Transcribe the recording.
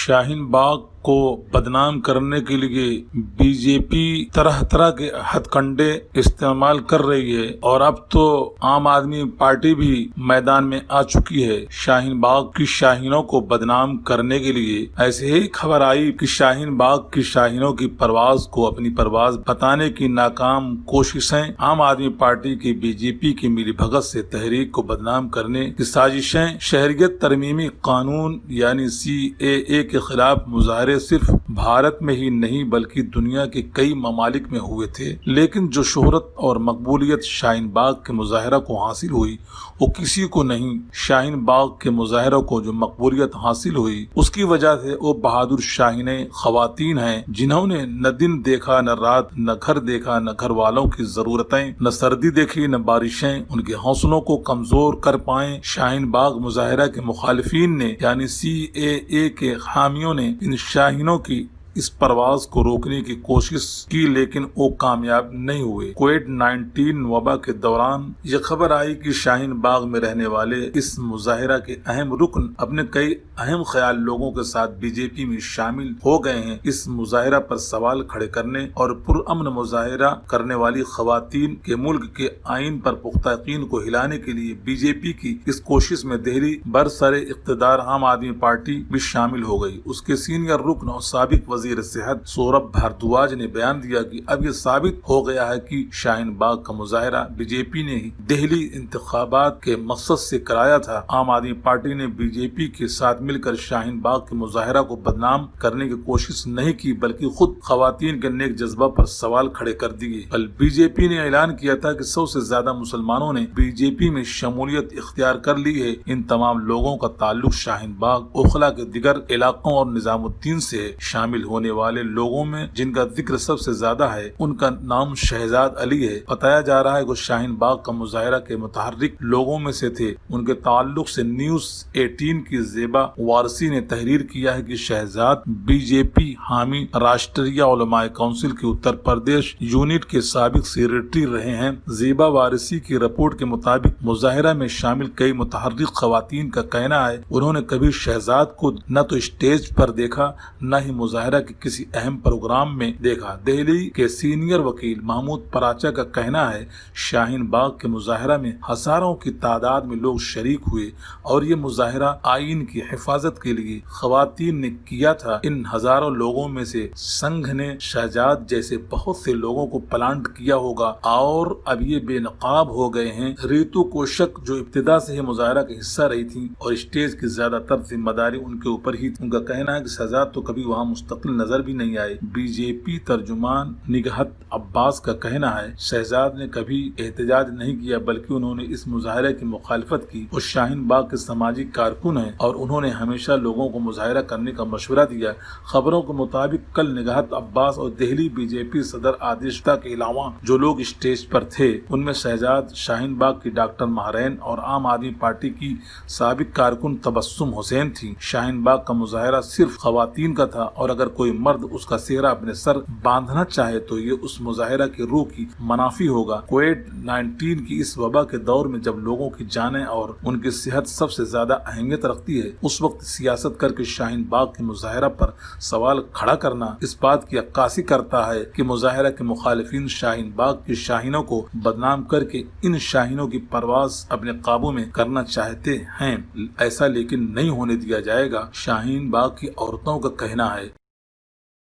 شاہین باغ کو بدنام کرنے کے لیے بی جے پی طرح طرح کے ہتھ کنڈے استعمال کر رہی ہے اور اب تو عام آدمی پارٹی بھی میدان میں آ چکی ہے شاہین باغ کی شاہینوں کو بدنام کرنے کے لیے۔ ایسے ہی خبر آئی کہ شاہین باغ کی شاہینوں کی پرواز کو اپنی پرواز بتانے کی ناکام کوششیں، عام آدمی پارٹی کی بی جے پی کی ملی بھگت سے تحریک کو بدنام کرنے کی سازشیں، شہریت ترمیمی قانون یعنی CAA کے خلاف مظاہرے صرف بھارت میں ہی نہیں بلکہ دنیا کے کئی ممالک میں ہوئے تھے، لیکن جو شہرت اور مقبولیت شاہین باغ کے مظاہرہ کو حاصل ہوئی وہ کسی کو نہیں۔ شاہین باغ کے مظاہرہ کو جو مقبولیت حاصل ہوئی اس کی وجہ سے وہ بہادر شاہینیں خواتین ہیں جنہوں نے نہ دن دیکھا نہ رات، نہ گھر دیکھا نہ گھر والوں کی ضرورتیں، نہ سردی دیکھی نہ بارشیں ان کے حوصلوں کو کمزور کر پائیں۔ شاہین باغ مظاہرہ کے مخالفین نے یعنی CAA کے حامیوں نے ان شاہینوں کی اس پرواز کو روکنے کی کوشش کی لیکن وہ کامیاب نہیں ہوئے۔ کووڈ-19 وبا کے دوران یہ خبر آئی کہ شاہین باغ میں رہنے والے اس مظاہرہ کے اہم رکن اپنے کئی اہم خیال لوگوں کے ساتھ بی جے پی میں شامل ہو گئے ہیں۔ اس مظاہرہ پر سوال کھڑے کرنے اور پرامن مظاہرہ کرنے والی خواتین کے ملک کے آئین پر پختہ یقین کو ہلانے کے لیے بی جے پی کی اس کوشش میں دہلی برسر اقتدار عام آدمی پارٹی بھی شامل ہو گئی۔ اس کے سینئر رکن اور سابق وزیر صحت سوربھ بھردواج نے بیان دیا کہ اب یہ ثابت ہو گیا ہے کہ شاہین باغ کا مظاہرہ بی جے پی نے ہی دہلی انتخابات کے مقصد سے کرایا تھا۔ عام آدمی پارٹی نے بی جے پی کے ساتھ مل کر شاہین باغ کے مظاہرہ کو بدنام کرنے کی کوشش نہیں کی بلکہ خود خواتین کے نیک جذبہ پر سوال کھڑے کر دیے۔ کل بی جے پی نے اعلان کیا تھا کہ 100 سے زیادہ مسلمانوں نے بی جے پی میں شمولیت اختیار کر لی ہے۔ ان تمام لوگوں کا تعلق شاہین باغ، اوکھلا کے دیگر علاقوں اور نظام الدین سے شامل ہونے والے لوگوں میں جن کا ذکر سب سے زیادہ ہے ان کا نام شہزاد علی ہے۔ بتایا جا رہا ہے کہ شاہین باغ کا مظاہرہ کے متحرک لوگوں میں سے تھے۔ ان کے تعلق سے نیوز 18 کی زیبا وارسی نے تحریر کیا ہے کہ شہزاد بی جے پی حامی راشٹریہ علماء کونسل کی اتر پردیش یونٹ کے سابق سیکریٹری رہے ہیں۔ زیبا وارسی کی رپورٹ کے مطابق مظاہرہ میں شامل کئی متحرک خواتین کا کہنا ہے انہوں نے کبھی شہزاد کو نہ تو اسٹیج پر دیکھا نہ ہی مظاہرہ کے کسی اہم پروگرام میں دیکھا۔ دہلی کے سینئر وکیل محمود پراچا کا کہنا ہے شاہین باغ کے مظاہرہ میں ہزاروں کی تعداد میں لوگ شریک ہوئے اور یہ مظاہرہ آئین کی حفاظت کے لیے خواتین نے کیا تھا۔ ان ہزاروں لوگوں میں سے سنگھ نے شہزاد جیسے بہت سے لوگوں کو پلانٹ کیا ہوگا اور اب یہ بے نقاب ہو گئے ہیں۔ ریتو کوشک جو ابتدا سے ہی مظاہرہ کا حصہ رہی تھی اور اسٹیج کی زیادہ تر ذمہ داری ان کے اوپر ہی تھی، ان کا کہنا ہے کہ شہزاد تو کبھی وہاں مستقل نظر بھی نہیں آئے۔ بی جے پی ترجمان نگہت عباس کا کہنا ہے شہزاد نے کبھی احتجاج نہیں کیا بلکہ انہوں نے اس مظاہرے کی مخالفت کی۔ وہ شاہین باغ کے سماجی کارکن ہیں اور انہوں نے ہمیشہ لوگوں کو مظاہرہ کرنے کا مشورہ دیا۔ خبروں کے مطابق کل نگہت عباس اور دہلی بی جے پی صدر آدیش گپتا کے علاوہ جو لوگ اسٹیج پر تھے ان میں شہزاد، شاہین باغ کی ڈاکٹر مہرین اور عام آدمی پارٹی کی سابق کارکن تبسم حسین تھی۔ شاہین باغ کا مظاہرہ صرف خواتین کا تھا اور اگر کوئی مرد اس کا سہرہ اپنے سر باندھنا چاہے تو یہ اس مظاہرہ کی روح کی منافی ہوگا۔ کووڈ-19 کی اس وبا کے دور میں جب لوگوں کی جانیں اور ان کی صحت سب سے زیادہ اہمیت رکھتی ہے اس وقت سیاست کر کے شاہین باغ کے مظاہرہ پر سوال کھڑا کرنا اس بات کی عکاسی کرتا ہے کہ مظاہرہ کے مخالفین شاہین باغ کی شاہینوں کو بدنام کر کے ان شاہینوں کی پرواز اپنے قابو میں کرنا چاہتے ہیں۔ ایسا لیکن نہیں ہونے دیا جائے گا، شاہین باغ کی عورتوں کا کہنا ہے۔